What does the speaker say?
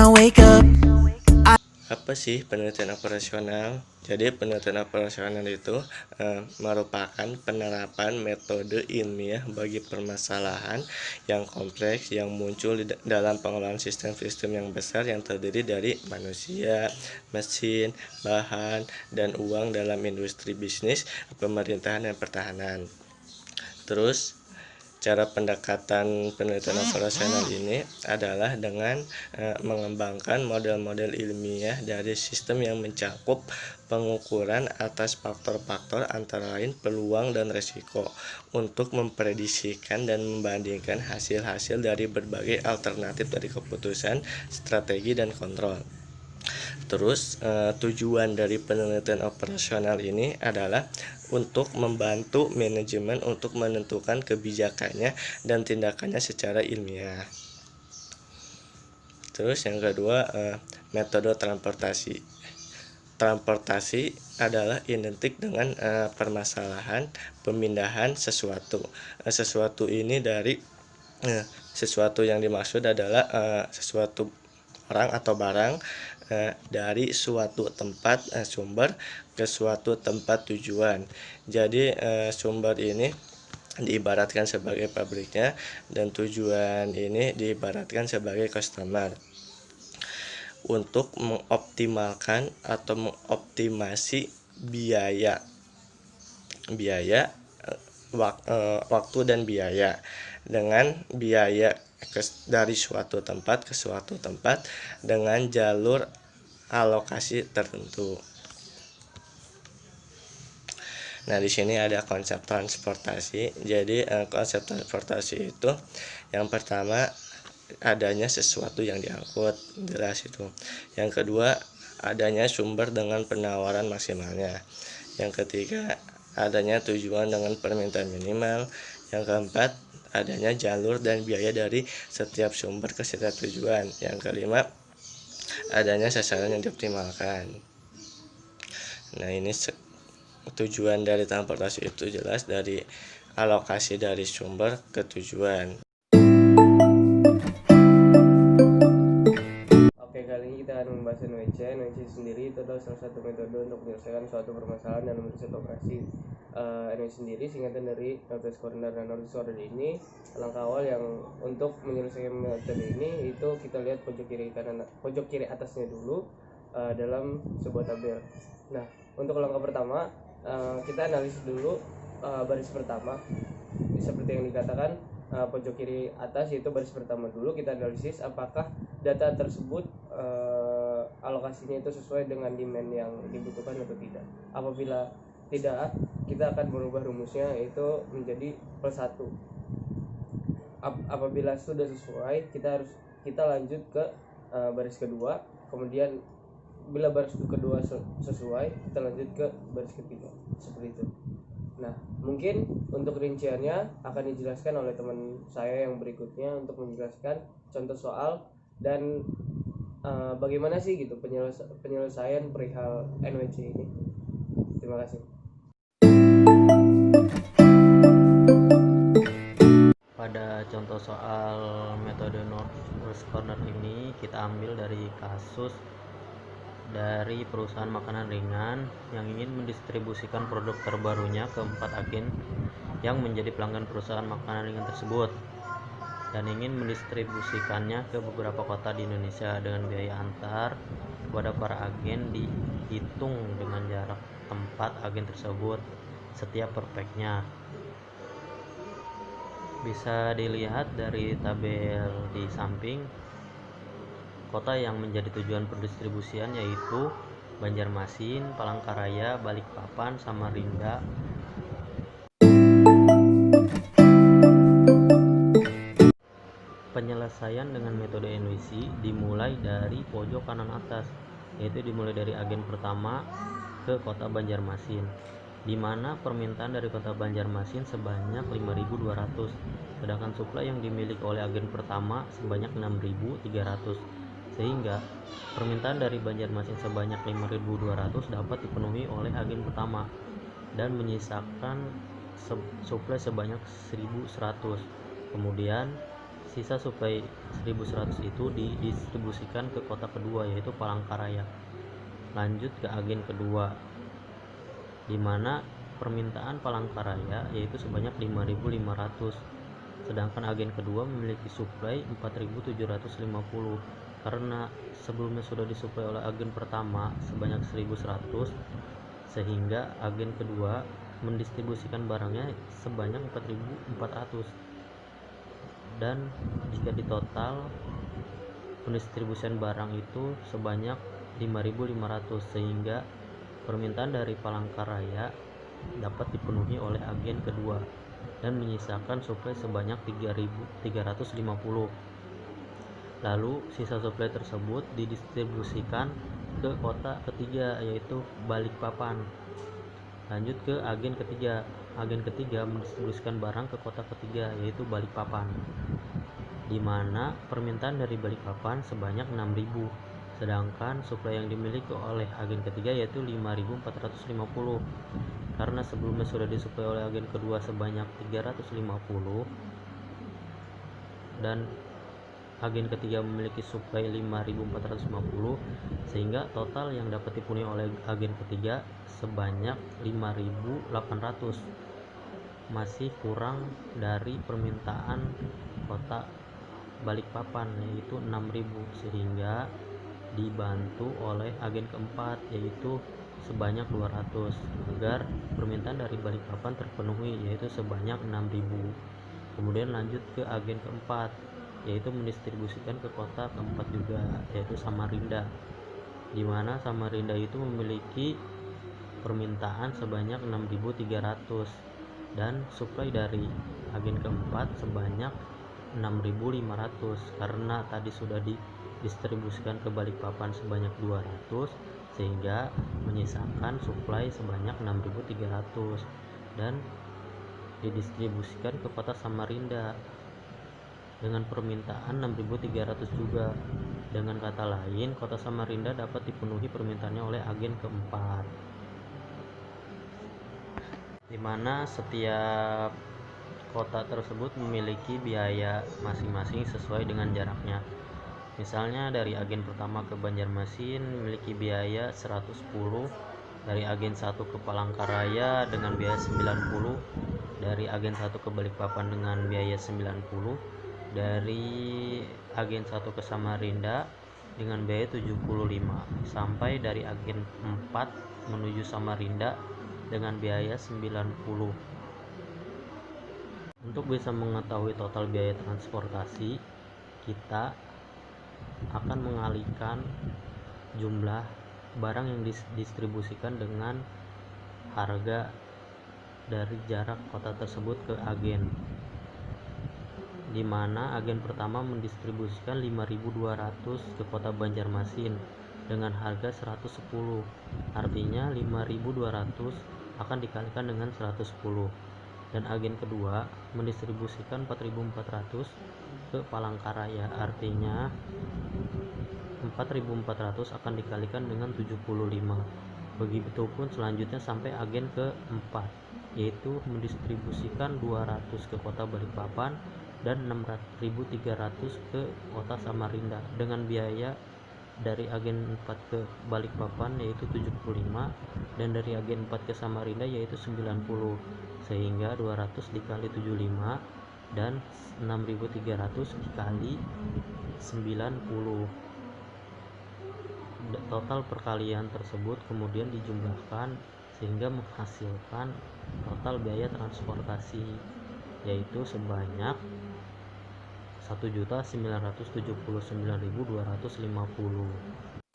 I wake up. Apa sih penelitian operasional? Jadi penelitian operasional itu merupakan penerapan metode ilmiah bagi permasalahan yang kompleks yang muncul dalam pengelolaan sistem-sistem yang besar yang terdiri dari manusia, mesin, bahan, dan uang dalam industri bisnis, pemerintahan, dan pertahanan. Terus cara pendekatan penelitian operasional ini adalah dengan mengembangkan model-model ilmiah dari sistem yang mencakup pengukuran atas faktor-faktor antara lain peluang dan risiko untuk memprediksikan dan membandingkan hasil-hasil dari berbagai alternatif dari keputusan, strategi, dan kontrol. Terus tujuan dari penelitian operasional ini adalah untuk membantu manajemen untuk menentukan kebijakannya dan tindakannya secara ilmiah. Terus yang kedua, metode transportasi. Transportasi adalah identik dengan permasalahan pemindahan sesuatu. Sesuatu ini dari sesuatu yang dimaksud adalah sesuatu orang atau barang dari suatu tempat sumber ke suatu tempat tujuan. Jadi sumber ini diibaratkan sebagai pabriknya dan tujuan ini diibaratkan sebagai customer. Untuk mengoptimalkan atau mengoptimasi biaya waktu dan biaya dengan biaya dari suatu tempat ke suatu tempat dengan jalur alokasi tertentu. Nah, di sini ada konsep transportasi. Jadi konsep transportasi itu yang pertama adanya sesuatu yang diangkut, jelas itu. Yang kedua, adanya sumber dengan penawaran maksimalnya. Yang ketiga, adanya tujuan dengan permintaan minimal. Yang keempat, adanya jalur dan biaya dari setiap sumber ke setiap tujuan. Yang kelima, adanya sasaran yang dioptimalkan. Nah, ini tujuan dari transportasi itu jelas dari alokasi dari sumber ke tujuan. Oke, kali ini kita akan membahas NWC. NWC sendiri itu adalah salah satu metode untuk menyelesaikan suatu permasalahan dalam riset operasi. NWC sendiri singkatan dari Northwest Corner, dan Northwest Corner ini langkah awal yang untuk menyelesaikan metode ini itu kita lihat pojok kiri atasnya dulu dalam sebuah tabel. Nah, untuk langkah pertama kita analisis dulu baris pertama seperti yang dikatakan pojok kiri atas, yaitu baris pertama dulu kita analisis apakah data tersebut alokasinya itu sesuai dengan demand yang dibutuhkan atau tidak. Apabila tidak, kita akan merubah rumusnya yaitu menjadi +1. Apabila sudah sesuai, kita lanjut ke baris kedua, kemudian bila baris kedua sesuai, kita lanjut ke baris ketiga, seperti itu. Nah, mungkin untuk rinciannya akan dijelaskan oleh teman saya yang berikutnya untuk menjelaskan contoh soal dan bagaimana sih gitu penyelesaian perihal NWC ini. Terima kasih. Pada contoh soal metode Northwest Corner ini kita ambil dari kasus dari perusahaan makanan ringan yang ingin mendistribusikan produk terbarunya ke 4 agen yang menjadi pelanggan perusahaan makanan ringan tersebut dan ingin mendistribusikannya ke beberapa kota di Indonesia dengan biaya antar kepada para agen dihitung dengan jarak tempat agen tersebut setiap per packnya. Bisa dilihat dari tabel di samping. Kota yang menjadi tujuan pendistribusian yaitu Banjarmasin, Palangkaraya, Balikpapan, Samarinda. Penyelesaian dengan metode NWC dimulai dari pojok kanan atas, yaitu dimulai dari agen pertama ke kota Banjarmasin, di mana permintaan dari kota Banjarmasin sebanyak 5.200, sedangkan suplai yang dimiliki oleh agen pertama sebanyak 6.300. Sehingga permintaan dari Banjarmasin sebanyak 5.200 dapat dipenuhi oleh agen pertama dan menyisakan suplai sebanyak 1.100. Kemudian sisa suplai 1100 itu didistribusikan ke kota kedua yaitu Palangkaraya. Lanjut ke agen kedua, di mana permintaan Palangkaraya yaitu sebanyak 5.500, sedangkan agen kedua memiliki suplai 4.750. Karena sebelumnya sudah disuplai oleh agen pertama sebanyak 1.100, sehingga agen kedua mendistribusikan barangnya sebanyak 4.400. Dan jika ditotal pendistribusian barang itu sebanyak 5.500, sehingga permintaan dari Palangkaraya dapat dipenuhi oleh agen kedua dan menyisakan suplai sebanyak 3.350. Lalu sisa suplai tersebut didistribusikan ke kota ketiga yaitu Balikpapan. Lanjut ke agen ketiga. Agen ketiga mendistribusikan barang ke kota ketiga yaitu Balikpapan, di mana permintaan dari Balikpapan sebanyak 6.000, sedangkan suplai yang dimiliki oleh agen ketiga yaitu 5.450. Karena sebelumnya sudah disuplai oleh agen kedua sebanyak 350 dan agen ketiga memiliki suplai 5.450, sehingga total yang dapat dipenuhi oleh agen ketiga sebanyak 5.800, masih kurang dari permintaan kota Balikpapan yaitu 6.000, sehingga dibantu oleh agen keempat yaitu sebanyak 200 agar permintaan dari Balikpapan terpenuhi yaitu sebanyak 6.000. Kemudian lanjut ke agen keempat yaitu mendistribusikan ke kota keempat juga yaitu Samarinda, di mana Samarinda itu memiliki permintaan sebanyak 6.300 dan suplai dari agen keempat sebanyak 6.500. Karena tadi sudah didistribusikan ke Balikpapan sebanyak 200, sehingga menyisakan suplai sebanyak 6.300 dan didistribusikan ke kota Samarinda dengan permintaan 6.300 juga. Dengan kata lain, kota Samarinda dapat dipenuhi permintaannya oleh agen keempat, di mana setiap kota tersebut memiliki biaya masing-masing sesuai dengan jaraknya. Misalnya dari agen pertama ke Banjarmasin memiliki biaya 110, dari agen 1 ke Palangkaraya dengan biaya 90, dari agen 1 ke Balikpapan dengan biaya 90, dari agen 1 ke Samarinda dengan biaya 75, sampai dari agen 4 menuju Samarinda dengan biaya 90. Untuk bisa mengetahui total biaya transportasi, kita akan mengalihkan jumlah barang yang didistribusikan dengan harga dari jarak kota tersebut ke agen, di mana agen pertama mendistribusikan 5.200 ke kota Banjarmasin dengan harga 110. Artinya 5.200 akan dikalikan dengan 110. Dan agen kedua mendistribusikan 4.400 ke Palangkaraya, artinya 4.400 akan dikalikan dengan 75. Begitupun selanjutnya sampai agen keempat, yaitu mendistribusikan 200 ke kota Balikpapan dan 6.300 ke kota Samarinda dengan biaya dari agen 4 ke Balikpapan yaitu 75 dan dari agen 4 ke Samarinda yaitu 90, sehingga 200 dikali 75 dan 6.300 dikali 90. Total perkalian tersebut kemudian dijumlahkan sehingga menghasilkan total biaya transportasi yaitu sebanyak 1.979.250.